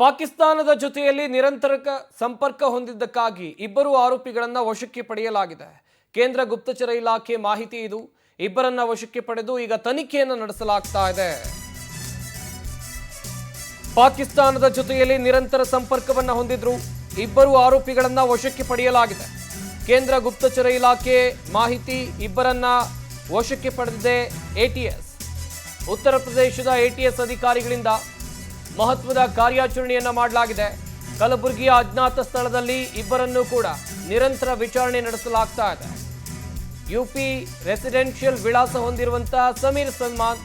ಪಾಕಿಸ್ತಾನದ ಜೊತೆಯಲ್ಲಿ ನಿರಂತರ ಸಂಪರ್ಕ ಹೊಂದಿದ್ದಕ್ಕಾಗಿ ಇಬ್ಬರು ಆರೋಪಿಗಳನ್ನು ವಶಕ್ಕೆ ಪಡೆಯಲಾಗಿದೆ. ಕೇಂದ್ರ ಗುಪ್ತಚರ ಇಲಾಖೆ ಮಾಹಿತಿ ಇದು. ಇಬ್ಬರನ್ನ ವಶಕ್ಕೆ ಪಡೆದು ಈಗ ತನಿಖೆಯನ್ನು ನಡೆಸಲಾಗ್ತಾ ಇದೆ. ಪಾಕಿಸ್ತಾನದ ಜೊತೆಯಲ್ಲಿ ನಿರಂತರ ಸಂಪರ್ಕವನ್ನು ಹೊಂದಿದ್ರು ಇಬ್ಬರು ಆರೋಪಿಗಳನ್ನು ವಶಕ್ಕೆ ಪಡೆಯಲಾಗಿದೆ. ಕೇಂದ್ರ ಗುಪ್ತಚರ ಇಲಾಖೆ ಮಾಹಿತಿ, ಇಬ್ಬರನ್ನ ವಶಕ್ಕೆ ಪಡೆದಿದೆ ಎಟಿಎಸ್. ಉತ್ತರ ಪ್ರದೇಶದ ಎಟಿಎಸ್ ಅಧಿಕಾರಿಗಳಿಂದ ಮಹತ್ವದ ಕಾರ್ಯಾಚರಣೆಯನ್ನ ಮಾಡಲಾಗಿದೆ. ಕಲಬುರಗಿಯ ಅಜ್ಞಾತ ಸ್ಥಳದಲ್ಲಿ ಇಬ್ಬರನ್ನು ಕೂಡ ನಿರಂತರ ವಿಚಾರಣೆ ನಡೆಸಲಾಗ್ತಾ ಇದೆ. ಯುಪಿ ರೆಸಿಡೆನ್ಷಿಯಲ್ ವಿಳಾಸ ಹೊಂದಿರುವಂತಹ ಸಮೀರ್ ಸಲ್ಮಾನ್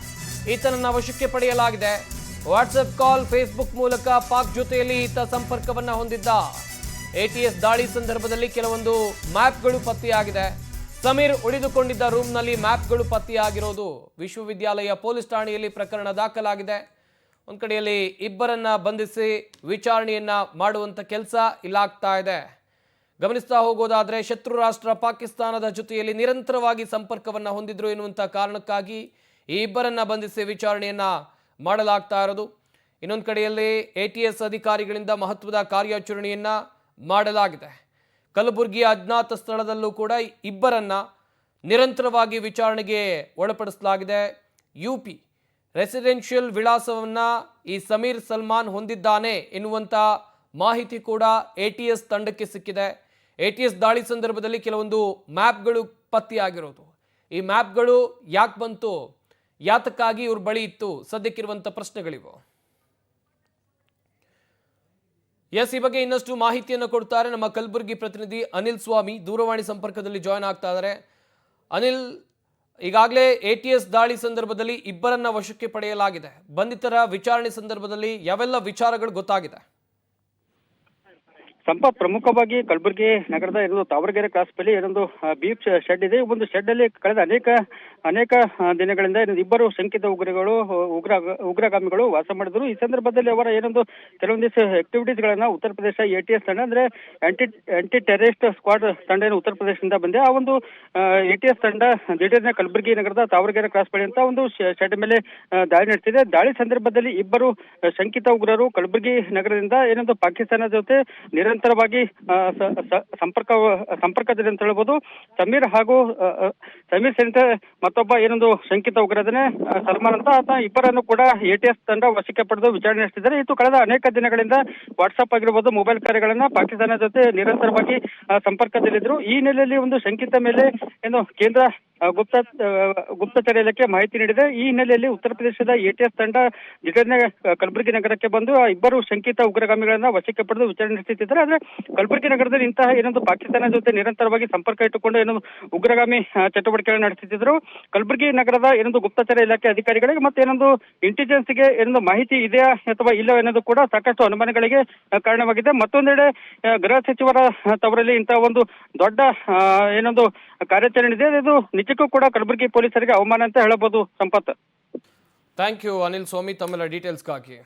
ಈತನನ್ನ ವಶಕ್ಕೆ ಪಡೆಯಲಾಗಿದೆ. ವಾಟ್ಸ್ಆಪ್ ಕಾಲ್, ಫೇಸ್ಬುಕ್ ಮೂಲಕ ಪಾಕ್ ಜೊತೆಯಲ್ಲಿ ಈತ ಸಂಪರ್ಕವನ್ನ ಹೊಂದಿದ್ದ. ಎಟಿಎಸ್ ದಾಳಿ ಸಂದರ್ಭದಲ್ಲಿ ಕೆಲವೊಂದು ಮ್ಯಾಪ್ಗಳು ಪತ್ತೆಯಾಗಿದೆ. ಸಮೀರ್ ಉಳಿದುಕೊಂಡಿದ್ದ ರೂಮ್ನಲ್ಲಿ ಮ್ಯಾಪ್ಗಳು ಪತ್ತೆಯಾಗಿರೋದು. ವಿಶ್ವವಿದ್ಯಾಲಯ ಪೊಲೀಸ್ ಠಾಣೆಯಲ್ಲಿ ಪ್ರಕರಣ ದಾಖಲಾಗಿದೆ. ಒಂದು ಕಡೆಯಲ್ಲಿ ಇಬ್ಬರನ್ನ ಬಂಧಿಸಿ ವಿಚಾರಣೆಯನ್ನ ಮಾಡುವಂತ ಕೆಲಸ ಇಲ್ಲಾಗ್ತಾ ಇದೆ. ಗಮನಿಸ್ತಾ ಹೋಗೋದಾದ್ರೆ, ಶತ್ರು ರಾಷ್ಟ್ರ ಪಾಕಿಸ್ತಾನದ ಜೊತೆಯಲ್ಲಿ ನಿರಂತರವಾಗಿ ಸಂಪರ್ಕವನ್ನ ಹೊಂದಿದ್ರು ಎನ್ನುವಂತ ಕಾರಣಕ್ಕಾಗಿ ಈ ಇಬ್ಬರನ್ನ ಬಂಧಿಸಿ ವಿಚಾರಣೆಯನ್ನ ಮಾಡಲಾಗ್ತಾ ಇರೋದು. ಇನ್ನೊಂದು ಕಡೆಯಲ್ಲಿ ಎಟಿಎಸ್ ಅಧಿಕಾರಿಗಳಿಂದ ಮಹತ್ವದ ಕಾರ್ಯಾಚರಣೆಯನ್ನ ಮಾಡಲಾಗಿದೆ. ಕಲಬುರಗಿಯ ಅಜ್ಞಾತ ಸ್ಥಳದಲ್ಲೂ ಕೂಡ ಇಬ್ಬರನ್ನ ನಿರಂತರವಾಗಿ ವಿಚಾರಣೆಗೆ ಒಳಪಡಿಸಲಾಗಿದೆ. ಯುಪಿ ರೆಸಿಡೆನ್ಷಿಯಲ್ ವಿಳಾಸವನ್ನ ಈ ಸಮೀರ್ ಸಲ್ಮಾನ್ ಹೊಂದಿದ್ದಾನೆ ಎನ್ನುವಂತ ಮಾಹಿತಿ ಕೂಡ ಎಟಿಎಸ್ ತಂಡಕ್ಕೆ ಸಿಕ್ಕಿದೆ. ಎಟಿಎಸ್ ದಾಳಿ ಸಂದರ್ಭದಲ್ಲಿ ಕೆಲವೊಂದು ಮ್ಯಾಪ್ಗಳು ಪತ್ತೆಯಾಗಿರೋದು. ಈ ಮ್ಯಾಪ್ಗಳು ಯಾಕೆ ಬಂತು, ಯಾತಕ್ಕಾಗಿ ಇವ್ರ ಬಳಿ ಇತ್ತು, ಸದ್ಯಕ್ಕಿರುವಂತ ಪ್ರಶ್ನೆಗಳಿವು. ಎಸ್, ಈ ಬಗ್ಗೆ ಇನ್ನಷ್ಟು ಮಾಹಿತಿಯನ್ನು ಕೊಡ್ತಾರೆ ನಮ್ಮ ಕಲಬುರಗಿ ಪ್ರತಿನಿಧಿ ಅನಿಲ್ ಸ್ವಾಮಿ. ದೂರವಾಣಿ ಸಂಪರ್ಕದಲ್ಲಿ ಜಾಯ್ನ್ ಆಗ್ತಾ ಇದ್ದಾರೆ. ಅನಿಲ್, ಈಗಾಗಲೇ ಎಟಿಎಸ್ ದಾಳಿ ಸಂದರ್ಭದಲ್ಲಿ ಇಬ್ಬರನ್ನ ವಶಕ್ಕೆ ಪಡೆಯಲಾಗಿದೆ. ಬಂಧಿತರ ವಿಚಾರಣೆ ಸಂದರ್ಭದಲ್ಲಿ ಯಾವೆಲ್ಲ ವಿಚಾರಗಳು ಗೊತ್ತಾಗಿದೆ? ಸಂಪತ್, ಪ್ರಮುಖವಾಗಿ ಕಲಬುರಗಿ ನಗರದ ಇರೋದು ತಾವರಗೆರೆ ಕ್ರಾಸ್ ಬಳಿ ಏನೊಂದು ಬೀಫ್ ಶೆಡ್ ಇದೆ. ಒಂದು ಶೆಡ್ ಅಲ್ಲಿ ಕಳೆದ ಅನೇಕ ದಿನಗಳಿಂದ ಇಬ್ಬರು ಶಂಕಿತ ಉಗ್ರಗಾಮಿಗಳು ವಾಸ ಮಾಡಿದ್ರು. ಈ ಸಂದರ್ಭದಲ್ಲಿ ಅವರ ಏನೊಂದು ಕೆಲವೊಂದಿಷ್ಟು ಆಕ್ಟಿವಿಟೀಸ್ ಗಳನ್ನ ಉತ್ತರ ಪ್ರದೇಶ ಎಟಿಎಸ್ ತಂಡ, ಅಂದ್ರೆ ಆಂಟಿ ಟೆರರಿಸ್ಟ್ ಸ್ಕ್ವಾಡ್ ತಂಡ ಏನು ಉತ್ತರ ಪ್ರದೇಶದಿಂದ ಬಂದೆ, ಆ ಒಂದು ಎಟಿಎಸ್ ತಂಡ ದಿಢೀರ್ನ ಕಲಬುರಗಿ ನಗರದ ತಾವರಗೆರೆ ಕ್ರಾಸ್ ಬಳಿ ಅಂತ ಒಂದು ಶೆಡ್ ಮೇಲೆ ದಾಳಿ ನಡೆಸಿದೆ. ದಾಳಿ ಸಂದರ್ಭದಲ್ಲಿ ಇಬ್ಬರು ಶಂಕಿತ ಉಗ್ರರು ಕಲಬುರಗಿ ನಗರದಿಂದ ಏನೊಂದು ಪಾಕಿಸ್ತಾನದ ಜೊತೆ ನಿರಂತರವಾಗಿ ಸಂಪರ್ಕದಲ್ಲಿ ಅಂತ ಹೇಳ್ಬೋದು. ಸಮೀರ್ ಸೇರಿದಂತೆ ಮತ್ತೊಬ್ಬ ಏನೊಂದು ಶಂಕಿತ ಉಗ್ರದನೆ ಸಲ್ಮಾನ್ ಅಂತ, ಆತ ಇಬ್ಬರನ್ನು ಕೂಡ ಎಟಿಎಸ್ ತಂಡ ವಶಕ್ಕೆ ಪಡೆದು ವಿಚಾರಣೆ ನಡೆಸಿದ್ದಾರೆ. ಇದು ಕಳೆದ ಅನೇಕ ದಿನಗಳಿಂದ ವಾಟ್ಸ್ಆಪ್ ಆಗಿರ್ಬೋದು, ಮೊಬೈಲ್ ಕಾರ್ಯಗಳನ್ನ ಪಾಕಿಸ್ತಾನ ಜೊತೆ ನಿರಂತರವಾಗಿ ಸಂಪರ್ಕದಲ್ಲಿದ್ರು. ಈ ಹಿನ್ನೆಲೆಯಲ್ಲಿ ಒಂದು ಶಂಕಿತ ಮೇಲೆ ಏನು ಕೇಂದ್ರ ಗುಪ್ತಚರ ಇಲಾಖೆ ಮಾಹಿತಿ ನೀಡಿದೆ. ಈ ಹಿನ್ನೆಲೆಯಲ್ಲಿ ಉತ್ತರ ಪ್ರದೇಶದ ಎಟಿಎಸ್ ತಂಡ ದಿಢೀರ್ನೆ ಕಲಬುರಗಿ ನಗರಕ್ಕೆ ಬಂದು ಆ ಇಬ್ಬರು ಶಂಕಿತ ಉಗ್ರಗಾಮಿಗಳನ್ನ ವಶಕ್ಕೆ ಪಡೆದು ವಿಚಾರಣೆ ನಡೆಸುತ್ತಿದ್ದಾರೆ. ಆದ್ರೆ ಕಲಬುರಗಿ ನಗರದಲ್ಲಿ ಇಂತಹ ಏನೊಂದು ಪಾಕಿಸ್ತಾನ ಜೊತೆ ನಿರಂತರವಾಗಿ ಸಂಪರ್ಕ ಇಟ್ಟುಕೊಂಡು ಏನು ಉಗ್ರಗಾಮಿ ಚಟುವಟಿಕೆಗಳನ್ನು ನಡೆಸುತ್ತಿದ್ರು. ಕಲಬುರಗಿ ನಗರದ ಏನೊಂದು ಗುಪ್ತಚರ ಇಲಾಖೆ ಅಧಿಕಾರಿಗಳಿಗೆ ಮತ್ತೆ ಏನೊಂದು ಇಂಟೆಲಿಜೆನ್ಸ್ಗೆ ಏನೊಂದು ಮಾಹಿತಿ ಇದೆಯಾ ಅಥವಾ ಇಲ್ಲ ಎನ್ನುವುದು ಕೂಡ ಸಾಕಷ್ಟು ಅನುಮಾನಗಳಿಗೆ ಕಾರಣವಾಗಿದೆ. ಮತ್ತೊಂದೆಡೆ ಗೃಹ ಸಚಿವರ ತವರಲ್ಲಿ ಇಂತಹ ಒಂದು ದೊಡ್ಡ ಏನೊಂದು ಕಾರ್ಯಾಚರಣೆ ಇದೆ. ಇದು ನಿಜಕ್ಕೂ ಕೂಡ ಕಲಬುರಗಿ ಪೊಲೀಸರಿಗೆ ಅವಮಾನ ಅಂತ ಹೇಳಬಹುದು. ಸಂಪತ್, ಥ್ಯಾಂಕ್ ಯು ಅನಿಲ್ ಸ್ವಾಮಿ, ತಮ್ಮೆಲ್ಲ ಡೀಟೇಲ್ಸ್ಗಾಗಿ.